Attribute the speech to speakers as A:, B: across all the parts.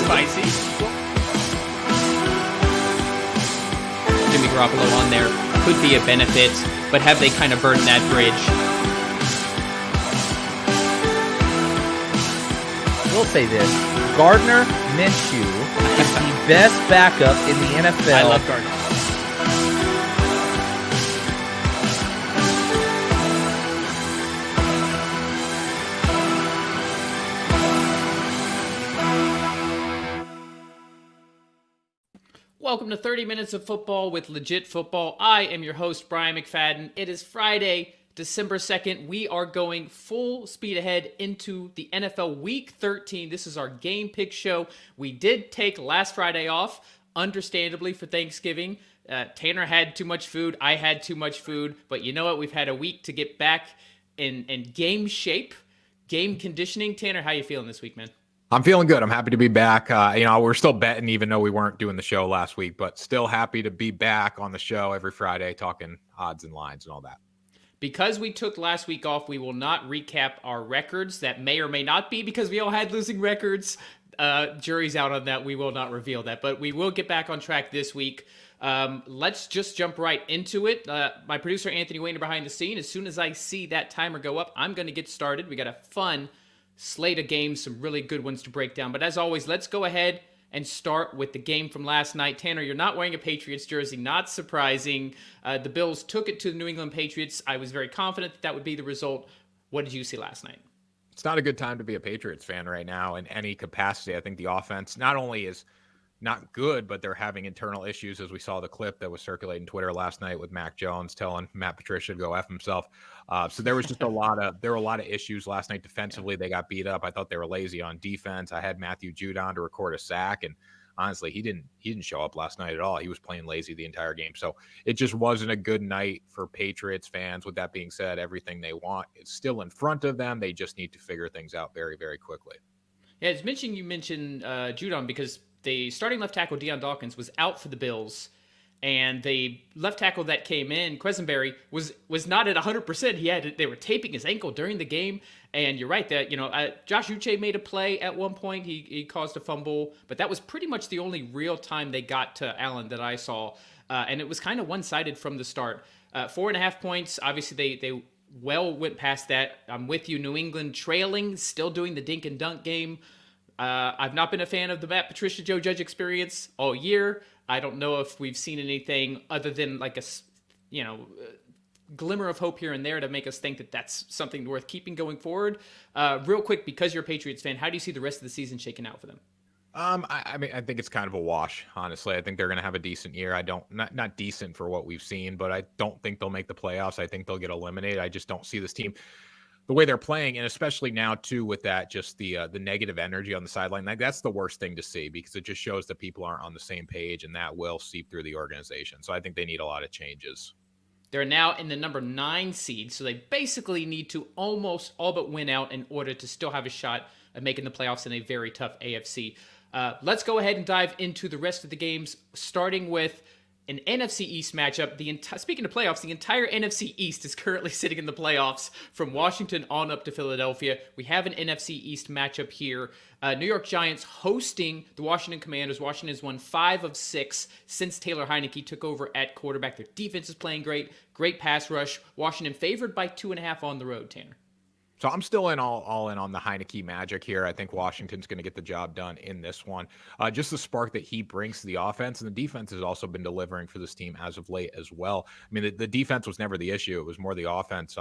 A: spicy. Jimmy Garoppolo on there could be a benefit, but have they kind of burned that bridge?
B: We'll say this. Gardner Minshew is the best backup in the NFL.
A: I love Gardner. Welcome to 30 Minutes of Football with Legit Football. I am your host, Brian McFadden. It is Friday, December 2nd. We are going full speed ahead into the NFL Week 13. This is our game pick show. We did take last Friday off, understandably, for Thanksgiving. Tanner had too much food. I had too much food. But you know what? We've had a week to get back in game shape, game conditioning. Tanner, how you feeling this week, man?
C: I'm feeling good. I'm happy to be back. We're still betting, even though we weren't doing the show last week, but still happy to be back on the show every Friday talking odds and lines and all that.
A: Because we took last week off, we will not recap our records. That may or may not be because we all had losing records. Jury's out on that. We will not reveal that, but we will get back on track this week. Let's just jump right into it. My producer, Anthony Wayner, behind the scene. As soon as I see that timer go up, I'm going to get started. We got a fun slate of games, some really good ones to break down. But as always, let's go ahead and start with the game from last night. Tanner, you're not wearing a Patriots jersey. Not surprising. The Bills took it to the New England Patriots. I was very confident that would be the result. What did you see last night?
C: It's not a good time to be a Patriots fan right now in any capacity. I think the offense not only is not good, but they're having internal issues, as we saw the clip that was circulating Twitter last night with Mac Jones telling Matt Patricia to go F himself. So there was just there were a lot of issues last night defensively. They got beat up. I thought they were lazy on defense. I had Matthew Judon to record a sack, and honestly, he didn't show up last night at all. He was playing lazy the entire game. So it just wasn't a good night for Patriots fans. With that being said, everything they want is still in front of them. They just need to figure things out very, very quickly.
A: Yeah, you mentioned Judon because the starting left tackle, Deion Dawkins, was out for the Bills, and the left tackle that came in, Quesenberry, was not at 100%. They were taping his ankle during the game, and you're right that Josh Uche made a play at one point. He caused a fumble, but that was pretty much the only real time they got to Allen that I saw, and it was kind of one-sided from the start. 4.5 points. Obviously, they well went past that. I'm with you. New England trailing, still doing the dink and dunk game. I've not been a fan of the Matt Patricia, Joe Judge experience all year. I don't know if we've seen anything other than like a glimmer of hope here and there to make us think that that's something worth keeping going forward. Real quick, because you're a Patriots fan, how do you see the rest of the season shaking out for them?
C: I think it's kind of a wash, honestly. I think they're going to have a decent year. Not decent for what we've seen, but I don't think they'll make the playoffs. I think they'll get eliminated. I just don't see this team the way they're playing, and especially now too with that, just the negative energy on the sideline. Like, that's the worst thing to see, because it just shows that people aren't on the same page, and that will seep through the organization. So I think they need a lot of changes.
A: They're now in the number 9 seed, so they basically need to almost all but win out in order to still have a shot at making the playoffs in a very tough AFC. Let's go ahead and dive into the rest of the games, starting with an NFC East matchup. Speaking of playoffs, the entire NFC East is currently sitting in the playoffs from Washington on up to Philadelphia. We have an NFC East matchup here. New York Giants hosting the Washington Commanders. Washington has won 5 of 6 since Taylor Heineke took over at quarterback. Their defense is playing great pass rush. Washington favored by 2.5 on the road, Tanner.
C: So I'm still all in on the Heineke magic here. I think Washington's going to get the job done in this one. Just the spark that he brings to the offense, and the defense has also been delivering for this team as of late as well. I mean, the defense was never the issue. It was more the offense.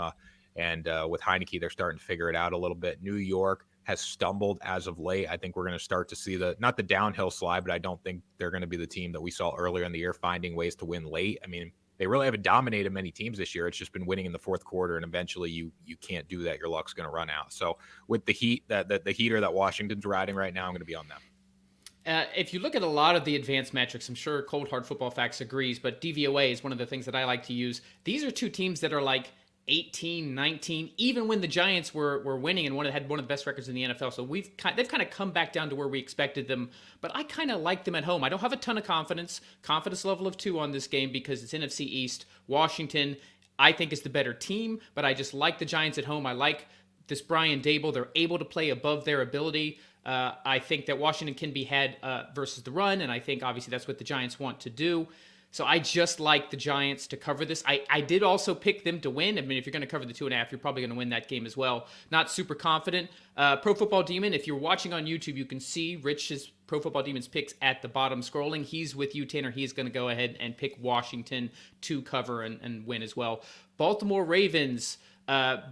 C: And with Heineke, they're starting to figure it out a little bit. New York has stumbled as of late. I think we're going to start to see not the downhill slide, but I don't think they're going to be the team that we saw earlier in the year, finding ways to win late. I mean, they really haven't dominated many teams this year. It's just been winning in the fourth quarter, and eventually you can't do that. Your luck's going to run out. So with the heat, the heater that Washington's riding right now, I'm going to be on them.
A: If you look at a lot of the advanced metrics, I'm sure Cold Hard Football Facts agrees, but DVOA is one of the things that I like to use. These are two teams that are like 18, 19, even when the Giants were winning and had one of the best records in the NFL. So they've kind of come back down to where we expected them, but I kind of like them at home. I don't have a ton of confidence level of 2 on this game because it's NFC East. Washington, I think, is the better team, but I just like the Giants at home. I like this Brian Dable. They're able to play above their ability. I think that Washington can be had versus the run, and I think obviously that's what the Giants want to do. So I just like the Giants to cover this. I did also pick them to win. I mean, if you're going to cover the 2.5, you're probably going to win that game as well. Not super confident. Pro Football Demon, if you're watching on YouTube, you can see Rich's Pro Football Demon's picks at the bottom scrolling. He's with you, Tanner. He's going to go ahead and pick Washington to cover and win as well. Baltimore Ravens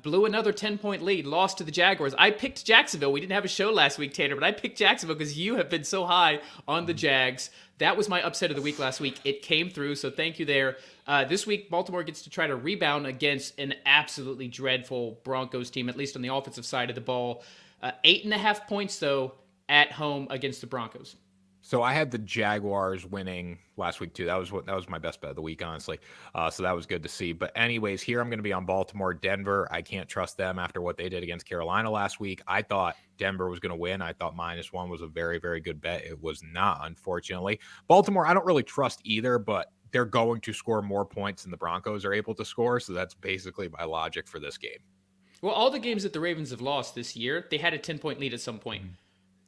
A: blew another 10-point lead, lost to the Jaguars. I picked Jacksonville. We didn't have a show last week, Tanner, but I picked Jacksonville because you have been so high on the Jags. That was my upset of the week last week. It came through, so thank you there. This week, Baltimore gets to try to rebound against an absolutely dreadful Broncos team, at least on the offensive side of the ball. 8.5 points, though, at home against the Broncos.
C: So I had the Jaguars winning last week too. That was my best bet of the week, honestly. So that was good to see. But anyways, here I'm going to be on Baltimore, Denver. I can't trust them after what they did against Carolina last week. I thought Denver was going to win. I thought -1 was a very, very good bet. It was not, unfortunately. Baltimore, I don't really trust either, but they're going to score more points than the Broncos are able to score. So that's basically my logic for this game.
A: Well, all the games that the Ravens have lost this year, they had a 10-point lead at some point.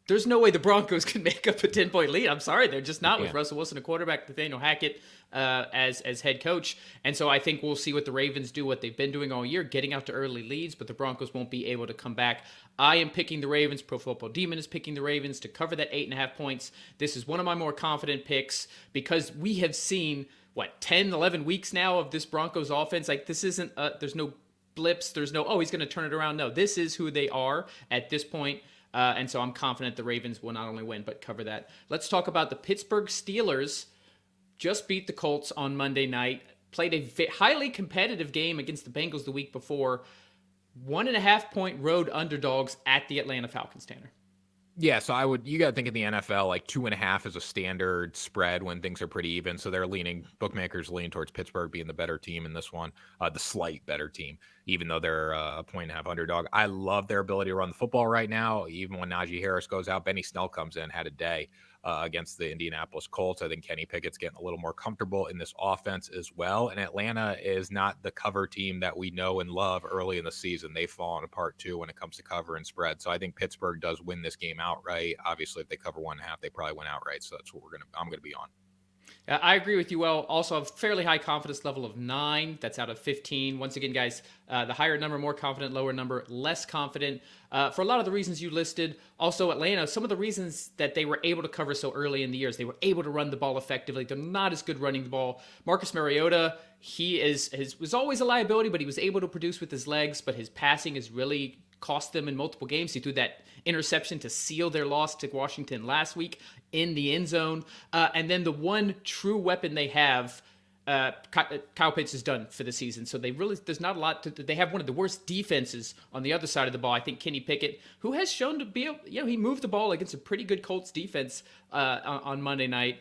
A: There's no way the Broncos can make up a 10-point lead. I'm sorry, they're just not with Russell Wilson, a quarterback, Nathaniel Hackett as head coach. And so I think we'll see what the Ravens do, what they've been doing all year, getting out to early leads, but the Broncos won't be able to come back. I am picking the Ravens. Pro Football Demon is picking the Ravens to cover that 8.5 points. This is one of my more confident picks because we have seen, 10, 11 weeks now of this Broncos offense. Like, this isn't, there's no blips. There's no, he's going to turn it around. No, this is who they are at this point. And so I'm confident the Ravens will not only win, but cover that. Let's talk about the Pittsburgh Steelers. Just beat the Colts on Monday night. Played a highly competitive game against the Bengals the week before. 1.5-point road underdogs at the Atlanta Falcons, Tanner.
C: Yeah, so you got to think in the NFL, like 2.5 is a standard spread when things are pretty even. So bookmakers lean towards Pittsburgh being the better team in this one, the slight better team, even though they're a 1.5 underdog. I love their ability to run the football right now. Even when Najee Harris goes out, Benny Snell comes in, had a day against the Indianapolis Colts. I think Kenny Pickett's getting a little more comfortable in this offense as well. And Atlanta is not the cover team that we know and love early in the season. They've fallen apart too when it comes to cover and spread. So I think Pittsburgh does win this game outright. Obviously, if they cover 1.5, they probably win outright. So that's what I'm going to be on.
A: I agree with you. Well, also a fairly high confidence level of 9. That's out of 15. Once again, guys, the higher number, more confident, lower number, less confident. For a lot of the reasons you listed. Also, Atlanta, some of the reasons that they were able to cover so early in the years, they were able to run the ball effectively. They're not as good running the ball. Marcus Mariota, he was always a liability, but he was able to produce with his legs, but his passing has really cost them in multiple games. He threw that interception to seal their loss to Washington last week in the end zone. And then the one true weapon they have, Kyle Pitts is done for the season. So there's not a lot they have one of the worst defenses on the other side of the ball. I think Kenny Pickett, who has shown to be, he moved the ball against a pretty good Colts defense on Monday night.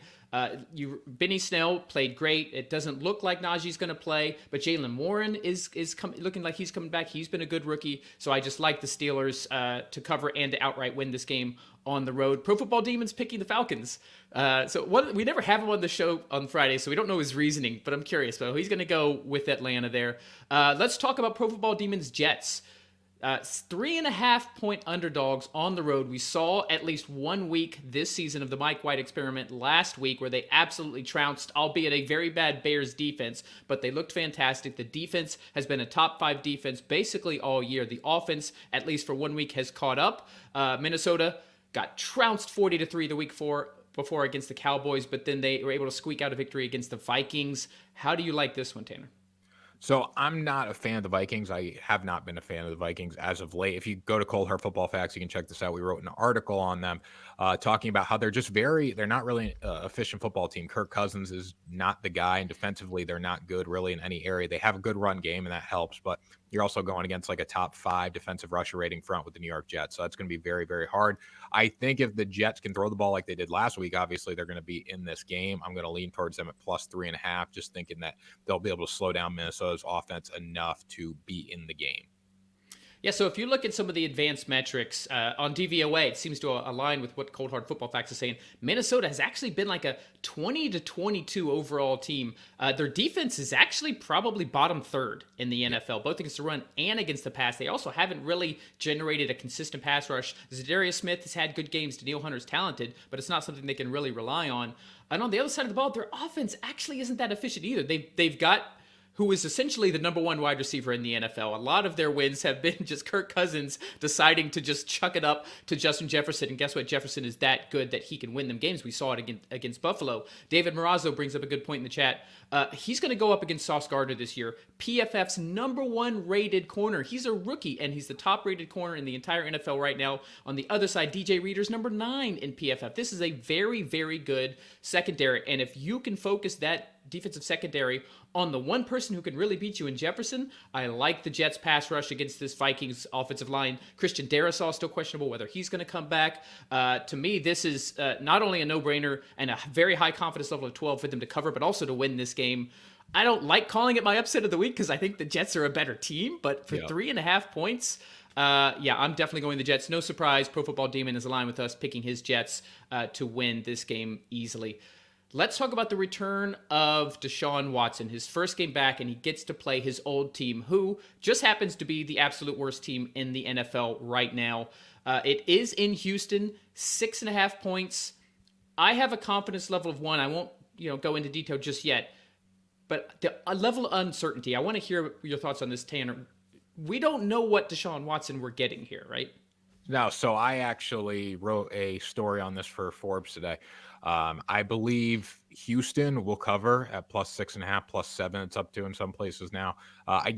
A: Benny Snell played great. It doesn't look like Najee's going to play, but Jalen Warren is looking like he's coming back. He's been a good rookie, so I just like the Steelers to cover and to outright win this game on the road. Pro Football Demons picking the Falcons. We never have him on the show on Friday, so we don't know his reasoning, but I'm curious. Though he's going to go with Atlanta there. Let's talk about Pro Football Demons Jets. 3.5-point underdogs on the road. We saw at least 1 week this season of the Mike White experiment last week where they absolutely trounced, albeit a very bad Bears defense, but they looked fantastic. The defense has been a top 5 defense basically all year. The offense, at least for 1 week, has caught up. Minnesota got trounced 40-3 the week before against the Cowboys, but then they were able to squeak out a victory against the Vikings. How do you like this one, Tanner?
C: So I'm not a fan of the Vikings. I have not been a fan of the Vikings as of late. If you go to Cold Hard Football Facts, you can check this out. We wrote an article on them talking about how they're not really an efficient football team. Kirk Cousins is not the guy, and defensively they're not good really in any area. They have a good run game, and that helps, but you're also going against like a top 5 defensive rusher rating front with the New York Jets. So that's going to be very, very hard. I think if the Jets can throw the ball like they did last week, obviously they're going to be in this game. I'm going to lean towards them at +3.5, just thinking that they'll be able to slow down Minnesota's offense enough to be in the game.
A: Yeah, so if you look at some of the advanced metrics on DVOA, it seems to align with what Cold Hard Football Facts is saying. Minnesota has actually been like a 20 to 22 overall team. Their defense is actually probably bottom third in the NFL, both against the run and against the pass. They also haven't really generated a consistent pass rush. Zadarius Smith has had good games. Danielle Hunter's talented, but it's not something they can really rely on. And on the other side of the ball, their offense actually isn't that efficient either. They've got who is essentially the number one wide receiver in the NFL. A lot of their wins have been just Kirk Cousins deciding to just chuck it up to Justin Jefferson. And guess what? Jefferson is that good that he can win them games. We saw it against Buffalo. David Marazzo brings up a good point in the chat. He's going to go up against Sauce Gardner this year. PFF's number one rated corner. He's a rookie, and he's the top rated corner in the entire NFL right now. On the other side, DJ Reader's number 9 in PFF. This is a very, very good secondary. And if you can focus that defensive secondary on the one person who can really beat you in Jefferson, I like the Jets pass rush against this Vikings offensive line. Christian Darrisaw is still questionable whether he's going to come back. To me, this is not only a no-brainer and a very high confidence level of 12 for them to cover, but also to win this game. I don't like calling it my upset of the week because I think the Jets are a better team, but for 3.5 points, I'm definitely going the Jets. No surprise, Pro Football Demon is aligned with us, picking his Jets to win this game easily. Let's talk about the return of Deshaun Watson, his first game back, and he gets to play his old team, who just happens to be the absolute worst team in the NFL right now. It is in Houston, 6.5 points. I have a confidence level of 1. I won't, go into detail just yet, but the level of uncertainty. I want to hear your thoughts on this, Tanner. We don't know what Deshaun Watson we're getting here, right?
C: No, so I actually wrote a story on this for Forbes today. I believe Houston will cover at +6.5, +7. It's up to in some places now. I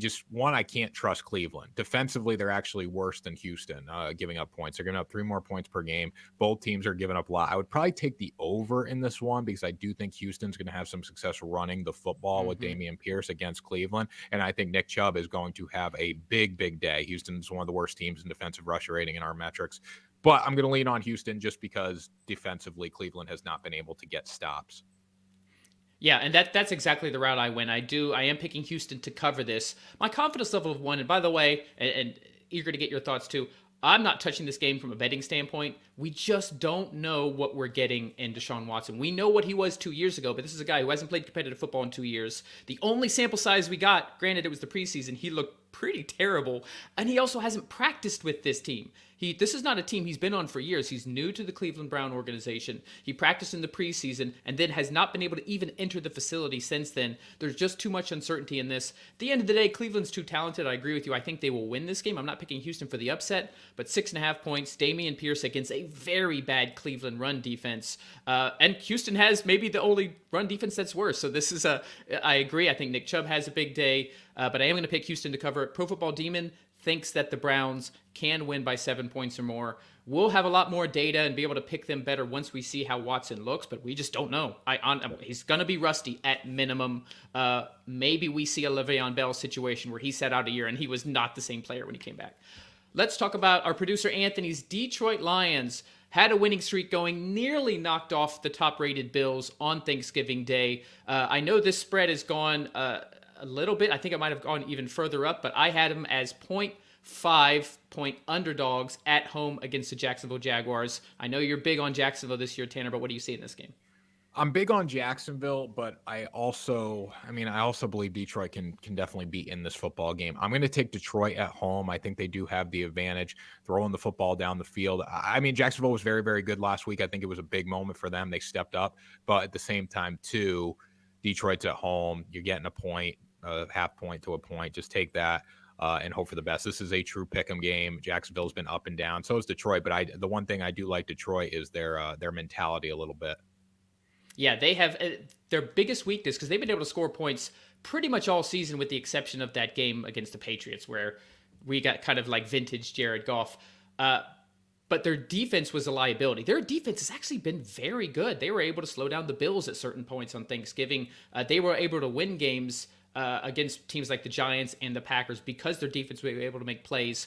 C: can't trust Cleveland. Defensively, they're actually worse than Houston, giving up points. They're giving up 3 more points per game. Both teams are giving up a lot. I would probably take the over in this one because I do think Houston's going to have some success running the football with Dameon Pierce against Cleveland. And I think Nick Chubb is going to have a big, big day. Houston's one of the worst teams in defensive rusher rating in our metrics. But I'm going to lean on Houston just because defensively Cleveland has not been able to get stops.
A: Yeah, and that's exactly the route I went. I am picking Houston to cover this. My confidence level of 1, and by the way, and eager to get your thoughts too, I'm not touching this game from a betting standpoint. We just don't know what we're getting in Deshaun Watson. We know what he was 2 years ago, but this is a guy who hasn't played competitive football in 2 years. The only sample size we got, granted it was the preseason, he looked pretty terrible, and he also hasn't practiced with this team. This is not a team he's been on for years. He's new to the Cleveland Brown organization. He practiced in the preseason and then has not been able to even enter the facility since then. There's just too much uncertainty in this. At the end of the day, Cleveland's too talented. I agree with you. I think they will win this game. I'm not picking Houston for the upset, but 6.5 points. Dameon Pierce against a very bad Cleveland run defense. And Houston has maybe the only run defense that's worse. So this is I agree. I think Nick Chubb has a big day, but I am going to pick Houston to cover it. Pro Football Demon thinks that the Browns can win by 7 points or more. We'll have a lot more data and be able to pick them better once we see how Watson looks, but we just don't know. He's going to be rusty at minimum. Maybe we see a Le'Veon Bell situation where he sat out a year and he was not the same player when he came back. Let's talk about our producer Anthony's Detroit Lions. Had a winning streak going, nearly knocked off the top-rated Bills on Thanksgiving Day. I know this spread has gone a little bit. I think it might have gone even further up, but I had them as 0.5 point underdogs at home against the Jacksonville Jaguars. I know you're big on Jacksonville this year, Tanner, but what do you see in this game?
C: I'm big on Jacksonville, but I also believe Detroit can definitely be in this football game. I'm going to take Detroit at home. I think they do have the advantage throwing the football down the field. I mean, Jacksonville was very, very good last week. I think it was a big moment for them. They stepped up, but at the same time, too, Detroit's at home. You're getting a point, half point to a point. Just take that and hope for the best. This is a true pick'em game. Jacksonville's been up and down. So is Detroit, but the one thing I do like Detroit is their mentality a little bit.
A: Yeah, they have their biggest weakness because they've been able to score points pretty much all season with the exception of that game against the Patriots where we got kind of like vintage Jared Goff. But their defense was a liability. Their defense has actually been very good. They were able to slow down the Bills at certain points on Thanksgiving. They were able to win games against teams like the Giants and the Packers because their defense was able to make plays.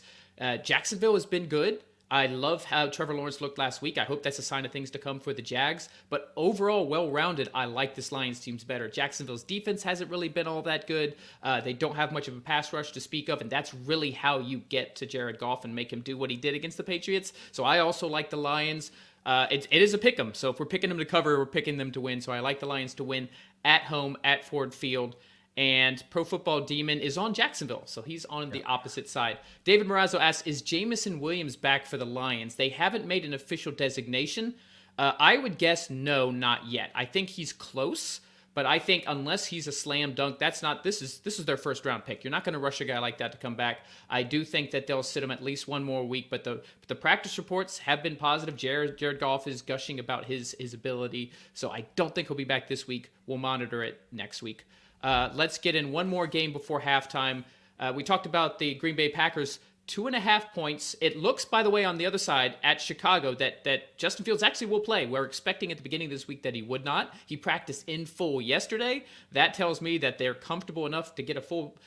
A: Jacksonville has been good. I love how Trevor Lawrence looked last week. I hope that's a sign of things to come for the Jags. But overall, well-rounded, I like this Lions team's better. Jacksonville's defense hasn't really been all that good. They don't have much of a pass rush to speak of, and that's really how you get to Jared Goff and make him do what he did against the Patriots. So I also like the Lions. It is a pick 'em. So if we're picking them to cover, we're picking them to win. So I like the Lions to win at home at Ford Field. And Pro Football Demon is on Jacksonville, so he's on the opposite side. David Morazzo asks, is Jamison Williams back for the Lions? They haven't made an official designation. I would guess no, not yet. I think he's close, but I think unless he's a slam dunk, this is their first round pick. You're not going to rush a guy like that to come back. I do think that they'll sit him at least one more week, but the practice reports have been positive. Jared Goff is gushing about his ability, so I don't think he'll be back this week. We'll monitor it next week. Let's get in one more game before halftime. We talked about the Green Bay Packers, 2.5 points. It looks, by the way, on the other side at Chicago that Justin Fields actually will play. We're expecting at the beginning of this week that he would not. He practiced in full yesterday. That tells me that they're comfortable enough to get a full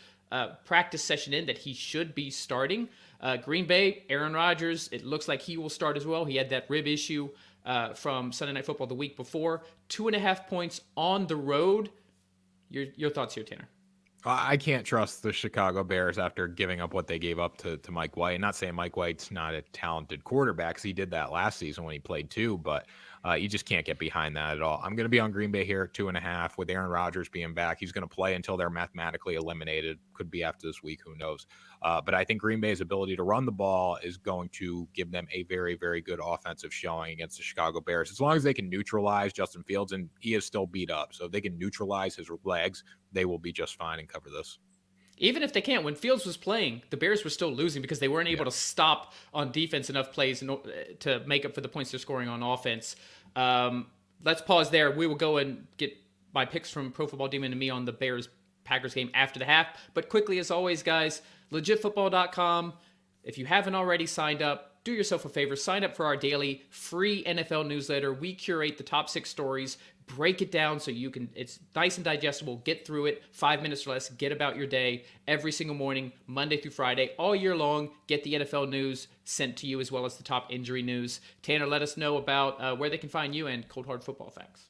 A: practice session in that he should be starting. Green Bay, Aaron Rodgers, it looks like he will start as well. He had that rib issue from Sunday Night Football the week before. 2.5 points on the road. Your thoughts here, Tanner?
C: I can't trust the Chicago Bears after giving up what they gave up to Mike White. Not saying Mike White's not a talented quarterback, because he did that last season when he played too, but you just can't get behind that at all. I'm going to be on Green Bay here at 2.5 with Aaron Rodgers being back. He's going to play until they're mathematically eliminated. Could be after this week, who knows? But I think Green Bay's ability to run the ball is going to give them a very, very good offensive showing against the Chicago Bears. As long as they can neutralize Justin Fields, and he is still beat up. So if they can neutralize his legs, they will be just fine and cover this.
A: Even if they can't, when Fields was playing, the Bears were still losing because they weren't able to stop on defense enough plays to make up for the points they're scoring on offense. Let's pause there. We will go and get my picks from Pro Football Demon and me on the Bears-Packers game after the half. But quickly, as always, guys, legitfootball.com. If you haven't already signed up, do yourself a favor. Sign up for our daily free NFL newsletter. We curate the top 6 stories, break it down so it's nice and digestible. Get through it, 5 minutes or less. Get about your day every single morning, Monday through Friday, all year long. Get the NFL news sent to you as well as the top injury news. Tanner, let us know about where they can find you and Cold Hard Football Facts.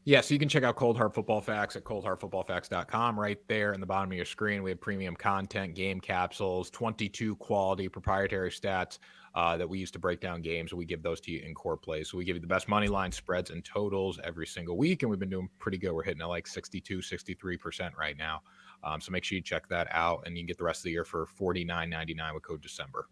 C: Yeah, so you can check out Cold Hard Football Facts at coldhardfootballfacts.com. Right there in the bottom of your screen, we have premium content, game capsules, 22 quality proprietary stats that we use to break down games. We give those to you in core plays. So we give you the best money line spreads and totals every single week, and we've been doing pretty good. We're hitting at like 62, 63% right now. So make sure you check that out, and you can get the rest of the year for $49.99 with code December.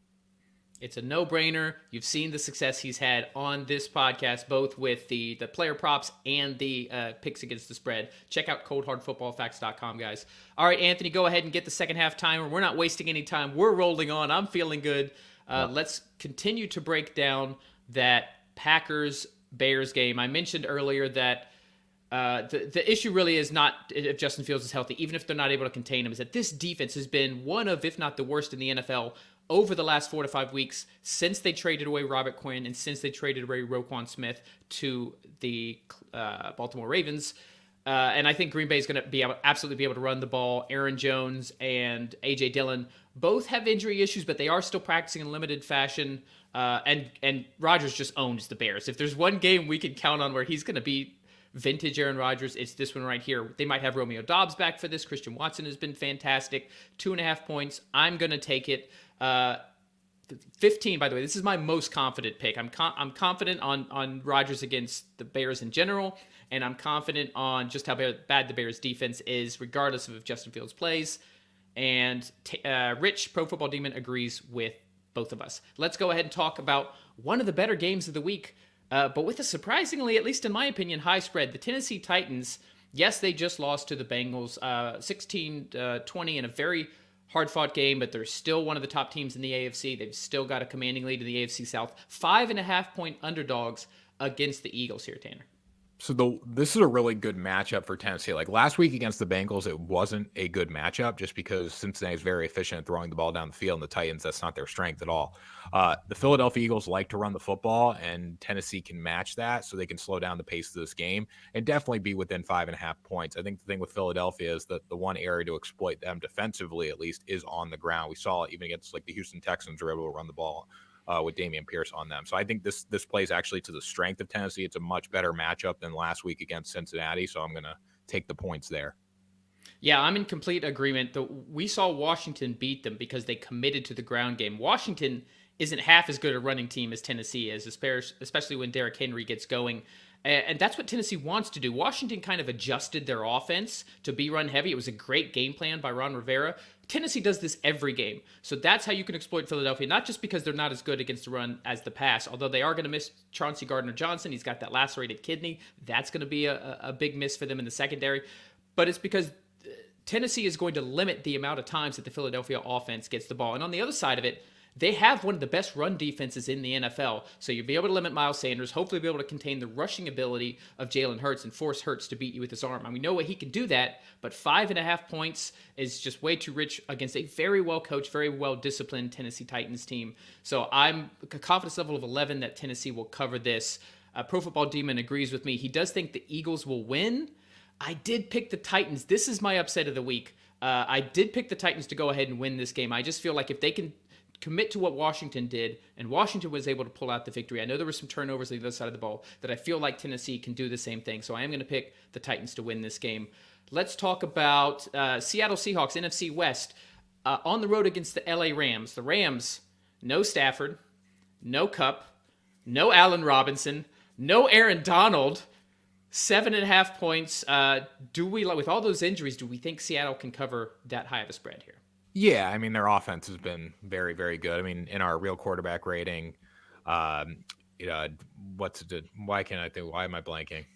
A: It's a no-brainer. You've seen the success he's had on this podcast, both with the player props and the picks against the spread. Check out coldhardfootballfacts.com, guys. All right, Anthony, go ahead and get the second half timer. We're not wasting any time. We're rolling on. I'm feeling good. Let's continue to break down that Packers-Bears game. I mentioned earlier that the issue really is not if Justin Fields is healthy, even if they're not able to contain him, is that this defense has been one of, if not the worst in the NFL over the last 4 to 5 weeks since they traded away Robert Quinn and since they traded away Roquan Smith to the Baltimore Ravens. And I think Green Bay is going to absolutely be able to run the ball. Aaron Jones and A.J. Dillon both have injury issues, but they are still practicing in limited fashion. And Rodgers just owns the Bears. If there's one game we can count on where he's going to be vintage Aaron Rodgers, it's this one right here. They might have Romeo Doubs back for this. Christian Watson has been fantastic. 2.5 points. I'm going to take it. 15, by the way, this is my most confident pick. I'm confident on Rodgers against the Bears in general, and I'm confident on just how bad the Bears defense is, regardless of if Justin Fields plays. And Rich, Pro Football Demon, agrees with both of us. Let's go ahead and talk about one of the better games of the week, but with a surprisingly, at least in my opinion, high spread. The Tennessee Titans, yes, they just lost to the Bengals 16-20 in a very hard-fought game, but they're still one of the top teams in the AFC. They've still got a commanding lead in the AFC South. 5.5-point underdogs against the Eagles here, Tanner.
C: So this is a really good matchup for Tennessee. Like last week against the Bengals, it wasn't a good matchup just because Cincinnati is very efficient at throwing the ball down the field, and the Titans, that's not their strength at all. The Philadelphia Eagles like to run the football, and Tennessee can match that, so they can slow down the pace of this game and definitely be within 5.5 points. I think the thing with Philadelphia is that the one area to exploit them defensively, at least, is on the ground. We saw it even against like the Houston Texans, were able to run the ball with Dameon Pierce on them. So I think this plays actually to the strength of Tennessee. It's a much better matchup than last week against Cincinnati. So I'm going to take the points there.
A: Yeah, I'm in complete agreement. We saw Washington beat them because they committed to the ground game. Washington isn't half as good a running team as Tennessee is, especially when Derrick Henry gets going. And that's what Tennessee wants to do. Washington kind of adjusted their offense to be run heavy. It was a great game plan by Ron Rivera. Tennessee does this every game. So that's how you can exploit Philadelphia, not just because they're not as good against the run as the pass, although they are going to miss Chauncey Gardner-Johnson. He's got that lacerated kidney. That's going to be a big miss for them in the secondary. But it's because Tennessee is going to limit the amount of times that the Philadelphia offense gets the ball. And on the other side of it, they have one of the best run defenses in the NFL. So you'll be able to limit Miles Sanders, hopefully be able to contain the rushing ability of Jalen Hurts and force Hurts to beat you with his arm. And we know what he can do that, but 5.5 points is just way too rich against a very well-coached, very well-disciplined Tennessee Titans team. So I'm a confidence level of 11 that Tennessee will cover this. Pro Football Demon agrees with me. He does think the Eagles will win. I did pick the Titans. This is my upset of the week. I did pick the Titans to go ahead and win this game. I just feel like if they can commit to what Washington did, and Washington was able to pull out the victory. I know there were some turnovers on the other side of the ball that I feel like Tennessee can do the same thing. So I am going to pick the Titans to win this game. Let's talk about Seattle Seahawks, NFC West, on the road against the LA Rams. The Rams, no Stafford, no Kupp, no Allen Robinson, no Aaron Donald. 7.5 points. With all those injuries, do we think Seattle can cover that high of a spread here?
C: Yeah, I mean, their offense has been very, very good. I mean, in our real quarterback rating, why am I blanking?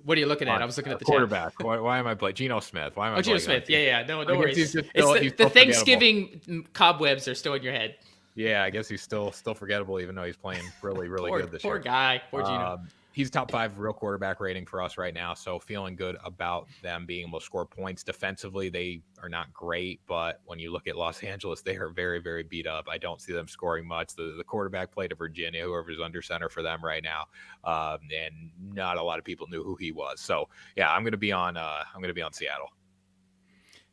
A: What are you looking at? I was looking at the
C: quarterback. Why am I blanking? Geno Smith. Why am I blanking?
A: Geno Smith. Yeah. No worries.
C: He's
A: The Thanksgiving cobwebs are still in your head.
C: Yeah, I guess he's still forgettable, even though he's playing really, really good this year.
A: Poor guy. Poor Geno.
C: He's top 5 real quarterback rating for us right now, so feeling good about them being able to score points. Defensively, they are not great, but when you look at Los Angeles, they are very, very beat up. I don't see them scoring much. The quarterback played to Virginia, whoever's under center for them right now, and not a lot of people knew who he was. So yeah, I'm going to be on Seattle.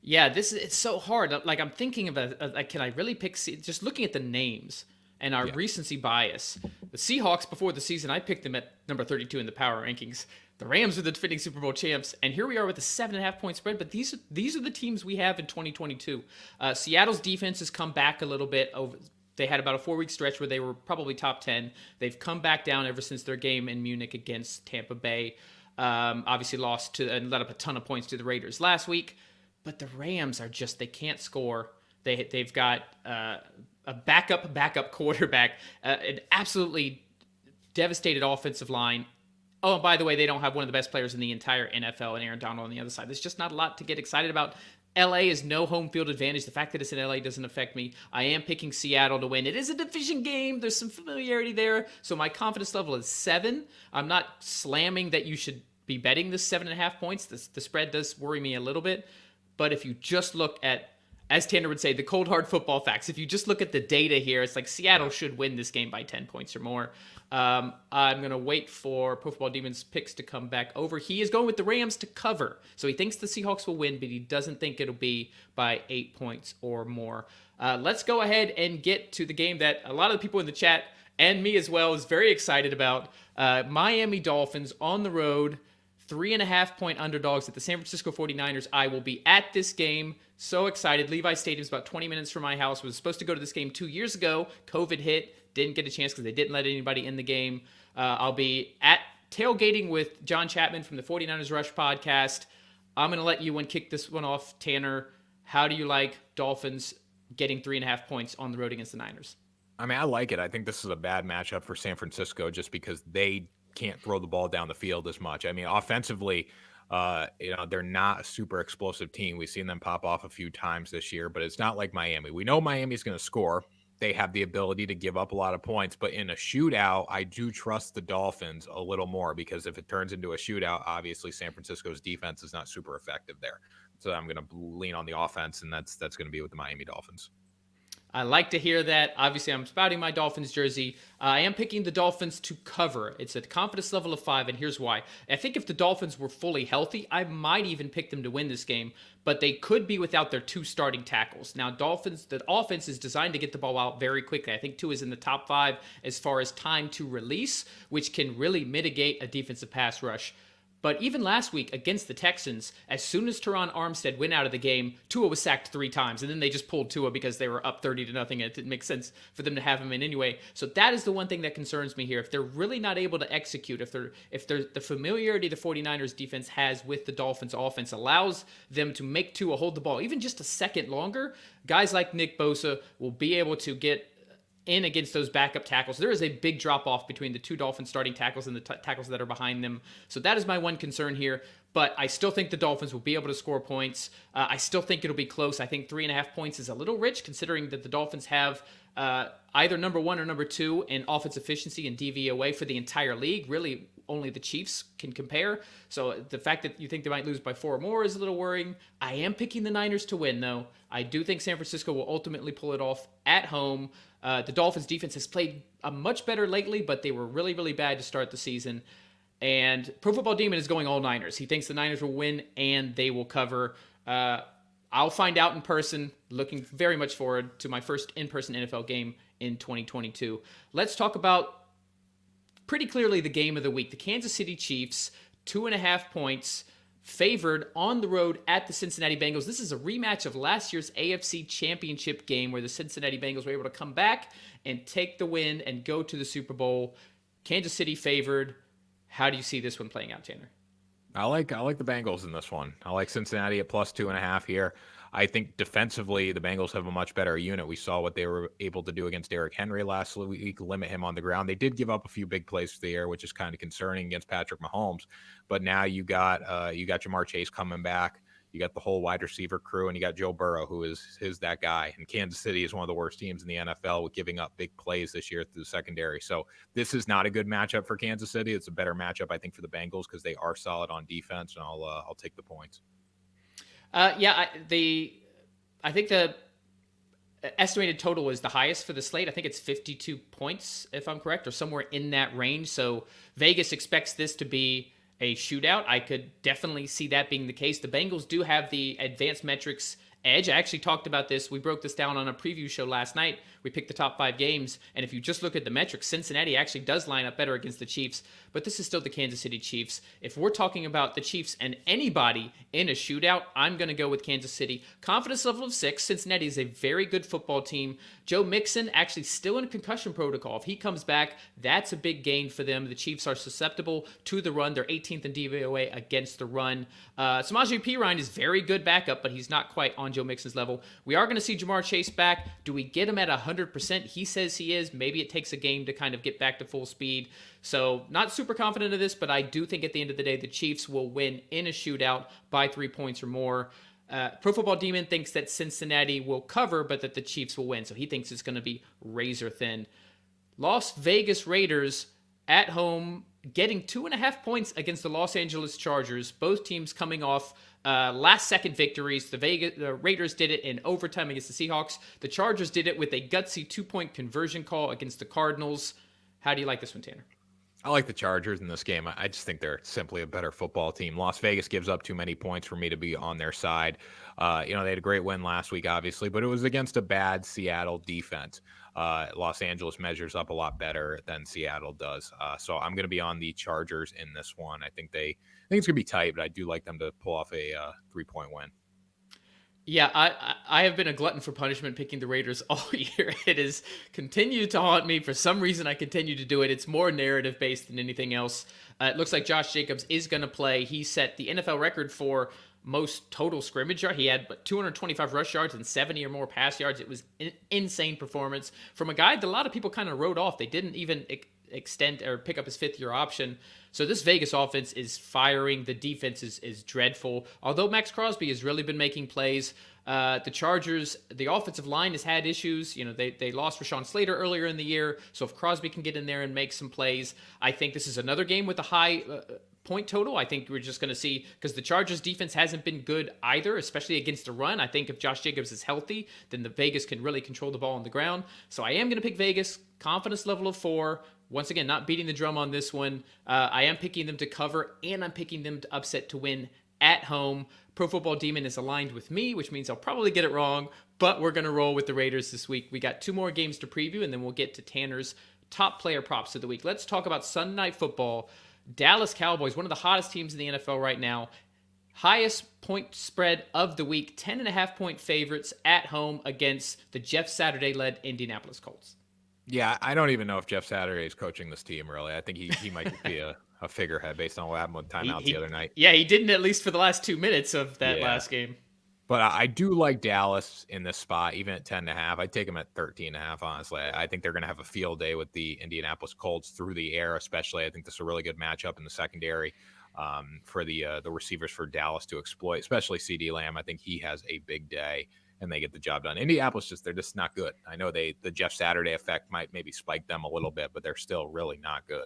A: Yeah, it's so hard. Like I'm thinking about, can I really pick? Just looking at the names. And our recency bias. The Seahawks, before the season, I picked them at number 32 in the power rankings. The Rams are the defending Super Bowl champs. And here we are with a 7.5 point spread. But these are the teams we have in 2022. Seattle's defense has come back a little bit. They had about a 4-week stretch where they were probably top 10. They've come back down ever since their game in Munich against Tampa Bay. Obviously lost and let up a ton of points to the Raiders last week. But the Rams are just, they can't score. They've got a backup quarterback, an absolutely devastated offensive line. Oh, and by the way, they don't have one of the best players in the entire NFL and Aaron Donald on the other side. There's just not a lot to get excited about. LA is no home field advantage. The fact that it's in LA doesn't affect me. I am picking Seattle to win. It is a division game. There's some familiarity there. So my confidence level is 7. I'm not slamming that you should be betting this 7.5 points. The spread does worry me a little bit. But if you just look at, as Tanner would say, the cold hard football facts. If you just look at the data here, it's like Seattle should win this game by 10 points or more. I'm going to wait for Pro Football Demon's picks to come back over. He is going with the Rams to cover. So he thinks the Seahawks will win, but he doesn't think it'll be by 8 points or more. Let's go ahead and get to the game that a lot of the people in the chat and me as well is very excited about. Miami Dolphins on the road. 3.5 point underdogs at the San Francisco 49ers. I will be at this game. So excited. Levi Stadium's about 20 minutes from my house. Was supposed to go to this game 2 years ago. COVID hit. Didn't get a chance because they didn't let anybody in the game. I'll be at tailgating with John Chapman from the 49ers Rush podcast. I'm going to let you kick this one off, Tanner. How do you like Dolphins getting 3.5 points on the road against the Niners?
C: I mean, I like it. I think this is a bad matchup for San Francisco just because they can't throw the ball down the field as much. I mean, offensively, they're not a super explosive team. We've seen them pop off a few times this year, but it's not like Miami. We know Miami's going to score. They have the ability to give up a lot of points, but in a shootout, I do trust the Dolphins a little more because if it turns into a shootout, obviously San Francisco's defense is not super effective there. So I'm going to lean on the offense, and that's going to be with the Miami Dolphins.
A: I like to hear that. Obviously, I'm spouting my Dolphins jersey. I am picking the Dolphins to cover. It's a confidence level of 5, and here's why. I think if the Dolphins were fully healthy, I might even pick them to win this game, but they could be without their 2 starting tackles. Now, the offense is designed to get the ball out very quickly. I think 2 is in the top 5 as far as time to release, which can really mitigate a defensive pass rush. But even last week against the Texans, as soon as Teron Armstead went out of the game, Tua was sacked 3 times, and then they just pulled Tua because they were up 30-0, and it didn't make sense for them to have him in anyway. So that is the one thing that concerns me here. If they're really not able to execute, if the familiarity the 49ers defense has with the Dolphins offense allows them to make Tua hold the ball even just a second longer, guys like Nick Bosa will be able to get in against those backup tackles. There is a big drop-off between the 2 Dolphins starting tackles and the tackles that are behind them. So that is my one concern here. But I still think the Dolphins will be able to score points. I still think it'll be close. I think 3.5 points is a little rich, considering that the Dolphins have either number 1 or number 2 in offense efficiency and DVOA for the entire league. Really, only the Chiefs can compare. So the fact that you think they might lose by 4 or more is a little worrying. I am picking the Niners to win, though. I do think San Francisco will ultimately pull it off at home. The Dolphins defense has played much better lately, but they were really, really bad to start the season. And Pro Football Demon is going all Niners. He thinks the Niners will win and they will cover. I'll find out in person. Looking very much forward to my first in-person NFL game in 2022. Let's talk about pretty clearly the game of the week. The Kansas City Chiefs, 2.5 points, favored on the road at the Cincinnati Bengals. This is a rematch of last year's AFC Championship game where the Cincinnati Bengals were able to come back and take the win and go to the Super Bowl. Kansas City favored. How do you see this one playing out, Tanner?
C: I like the Bengals in this one. I like Cincinnati at plus 2.5 here. I think defensively, the Bengals have a much better unit. We saw what they were able to do against Derrick Henry last week, limit him on the ground. They did give up a few big plays for the air, which is kind of concerning against Patrick Mahomes. But now you got Jamar Chase coming back. You got the whole wide receiver crew, and you got Joe Burrow, who is that guy. And Kansas City is one of the worst teams in the NFL with giving up big plays this year through the secondary. So this is not a good matchup for Kansas City. It's a better matchup, I think, for the Bengals because they are solid on defense, and I'll take the points.
A: I think the estimated total is the highest for the slate. I think it's 52 points, if I'm correct, or somewhere in that range. So Vegas expects this to be a shootout. I could definitely see that being the case. The Bengals do have the advanced metrics edge. I actually talked about this. We broke this down on a preview show last night. We picked the top 5 games, and if you just look at the metrics, Cincinnati actually does line up better against the Chiefs, but this is still the Kansas City Chiefs. If we're talking about the Chiefs and anybody in a shootout, I'm going to go with Kansas City. Confidence level of 6. Cincinnati is a very good football team. Joe Mixon actually still in concussion protocol. If he comes back, that's a big gain for them. The Chiefs are susceptible to the run. They're 18th in DVOA against the run. Samaje Perine is very good backup, but he's not quite on Joe Mixon's level. We are going to see Jamar Chase back. Do we get him at 100%? He says he is. Maybe it takes a game to kind of get back to full speed. So not super confident of this, but I do think at the end of the day, the Chiefs will win in a shootout by 3 points or more. Pro Football Demon thinks that Cincinnati will cover, but that the Chiefs will win. So he thinks it's going to be razor thin. Las Vegas Raiders at home getting 2.5 points against the Los Angeles Chargers. Both teams coming off last-second victories. The Raiders did it in overtime against the Seahawks. The Chargers did it with a gutsy 2-point conversion call against the Cardinals. How do you like this one, Tanner?
C: I like the Chargers in this game. I just think they're simply a better football team. Las Vegas gives up too many points for me to be on their side. They had a great win last week, obviously, but it was against a bad Seattle defense. Los Angeles measures up a lot better than Seattle does. So I'm going to be on the Chargers in this one. I think it's going to be tight, but I do like them to pull off a 3-point win.
A: Yeah, I have been a glutton for punishment picking the Raiders all year. It has continued to haunt me. For some reason, I continue to do it. It's more narrative-based than anything else. It looks like Josh Jacobs is going to play. He set the NFL record for most total scrimmage yards. He had 225 rush yards and 70 or more pass yards. It was an insane performance from a guy that a lot of people kind of wrote off. They didn't even extend or pick up his 5th-year option. So this Vegas offense is firing. The defense is dreadful. Although Max Crosby has really been making plays. The Chargers, the offensive line has had issues. They lost Rashawn Slater earlier in the year. So if Crosby can get in there and make some plays, I think this is another game with a high point total. I think we're just going to see, because the Chargers defense hasn't been good either, especially against the run. I think if Josh Jacobs is healthy, then the Vegas can really control the ball on the ground. So I am going to pick Vegas, confidence level of 4. Once again, not beating the drum on this one. I am picking them to cover, and I'm picking them to upset to win at home. Pro Football Demon is aligned with me, which means I'll probably get it wrong, but we're going to roll with the Raiders this week. We got 2 more games to preview, and then we'll get to Tanner's top player props of the week. Let's talk about Sunday Night Football. Dallas Cowboys, one of the hottest teams in the NFL right now. Highest point spread of the week, 10.5-point favorites at home against the Jeff Saturday-led Indianapolis Colts.
C: Yeah, I don't even know if Jeff Saturday is coaching this team, really. I think he might be a figurehead based on what happened with timeouts the other night.
A: Yeah, he didn't, at least for the last 2 minutes of that last game.
C: But I do like Dallas in this spot, even at 10.5. I'd take them at 13.5, honestly. I think they're going to have a field day with the Indianapolis Colts through the air, especially. I think this is a really good matchup in the secondary for the receivers for Dallas to exploit, especially CeeDee Lamb. I think he has a big day, and they get the job done. Indianapolis, they're just not good. I know the Jeff Saturday effect might maybe spike them a little bit, but they're still really not good.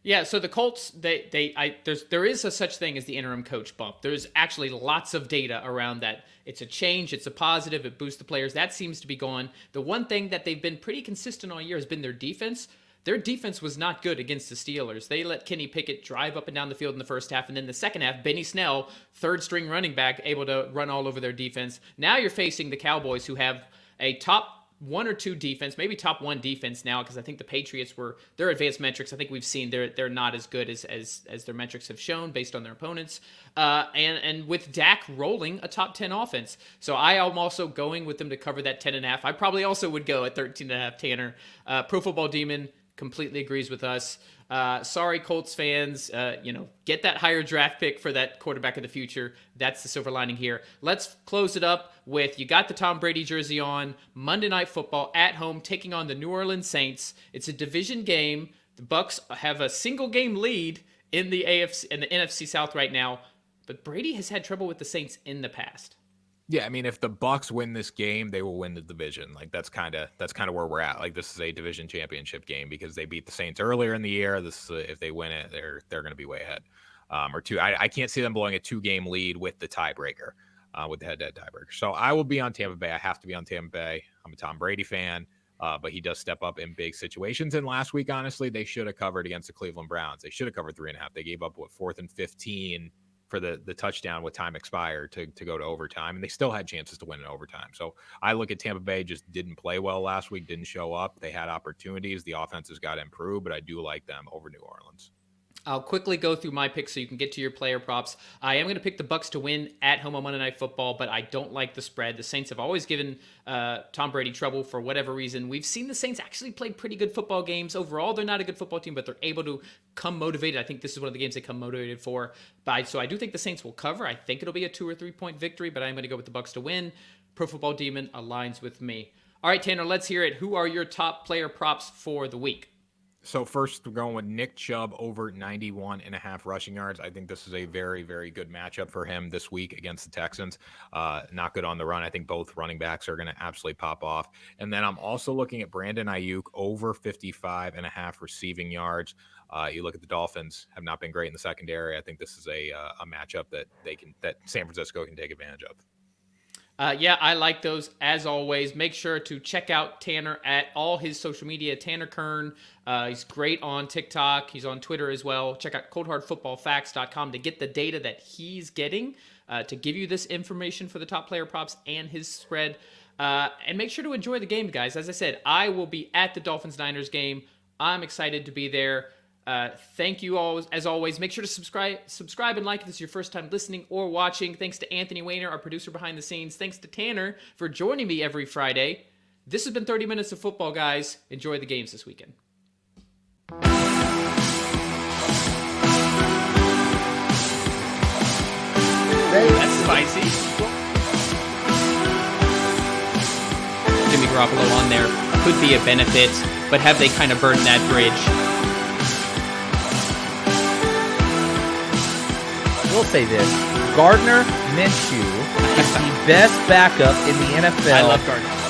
A: Yeah, so the Colts, there is a such thing as the interim coach bump. There's actually lots of data around that. It's a change, it's a positive, it boosts the players. That seems to be gone. The one thing that they've been pretty consistent all year has been their defense. Their defense was not good against the Steelers. They let Kenny Pickett drive up and down the field in the first half, and then the second half, Benny Snell, third-string running back, able to run all over their defense. Now you're facing the Cowboys, who have a top 1 or 2 defense, maybe top 1 defense now, because I think the Patriots their advanced metrics, I think we've seen they're not as good as their metrics have shown based on their opponents. And with Dak rolling a top 10 offense. So I am also going with them to cover that 10.5. I probably also would go at 13.5, Tanner. Pro Football Demon completely agrees with us. Sorry, Colts fans. Get that higher draft pick for that quarterback of the future. That's the silver lining here. Let's close it up with, you got the Tom Brady jersey on, Monday Night Football at home, taking on the New Orleans Saints. It's a division game. The Bucs have a single game lead in the AFC and the NFC South right now, but Brady has had trouble with the Saints in the past.
C: Yeah, I mean, if the Bucs win this game, they will win the division. Like that's kind of where we're at. Like this is a division championship game because they beat the Saints earlier in the year. If they win it, they're going to be way ahead. Or 2. I can't see them blowing a 2-game lead with the tiebreaker, with the head-to-head tiebreaker. So I will be on Tampa Bay. I have to be on Tampa Bay. I'm a Tom Brady fan, but he does step up in big situations. And last week, honestly, they should have covered against the Cleveland Browns. They should have covered 3.5. They gave up 4th and 15 for the touchdown with time expired to go to overtime, and they still had chances to win in overtime. So I look at Tampa Bay, just didn't play well last week, didn't show up. They had opportunities. The offense has got to improve, but I do like them over New Orleans.
A: I'll quickly go through my picks so you can get to your player props. I am going to pick the Bucs to win at home on Monday Night Football, but I don't like the spread. The Saints have always given Tom Brady trouble for whatever reason. We've seen the Saints actually play pretty good football games. Overall, they're not a good football team, but they're able to come motivated. I think this is one of the games they come motivated for. So I do think the Saints will cover. I think it'll be a 2 or 3 point victory, but I'm going to go with the Bucs to win. Pro Football Demon aligns with me. All right, Tanner, let's hear it. Who are your top player props for the week?
C: So first, we're going with Nick Chubb over 91.5 rushing yards. I think this is a very, very good matchup for him this week against the Texans. Not good on the run. I think both running backs are going to absolutely pop off. And then I'm also looking at Brandon Ayuk over 55.5 receiving yards. You look at the Dolphins, have not been great in the secondary. I think this is a matchup that San Francisco can take advantage of.
A: Yeah, I like those as always. Make sure to check out Tanner at all his social media, Tanner Kern. He's great on TikTok. He's on Twitter as well. Check out coldhardfootballfacts.com to get the data that he's getting to give you this information for the top player props and his spread. And make sure to enjoy the game, guys. As I said, I will be at the Dolphins-Niners game. I'm excited to be there. Thank you all, as always. Make sure to subscribe and like if this is your first time listening or watching. Thanks to Anthony Wayner, our producer behind the scenes. Thanks to Tanner for joining me every Friday. This has been 30 Minutes of Football, guys. Enjoy the games this weekend. That's spicy. Jimmy Garoppolo on there could be a benefit, but have they kind of burned that bridge?
B: We'll say this. Gardner Minshew is the best backup in the NFL.
A: I love Gardner.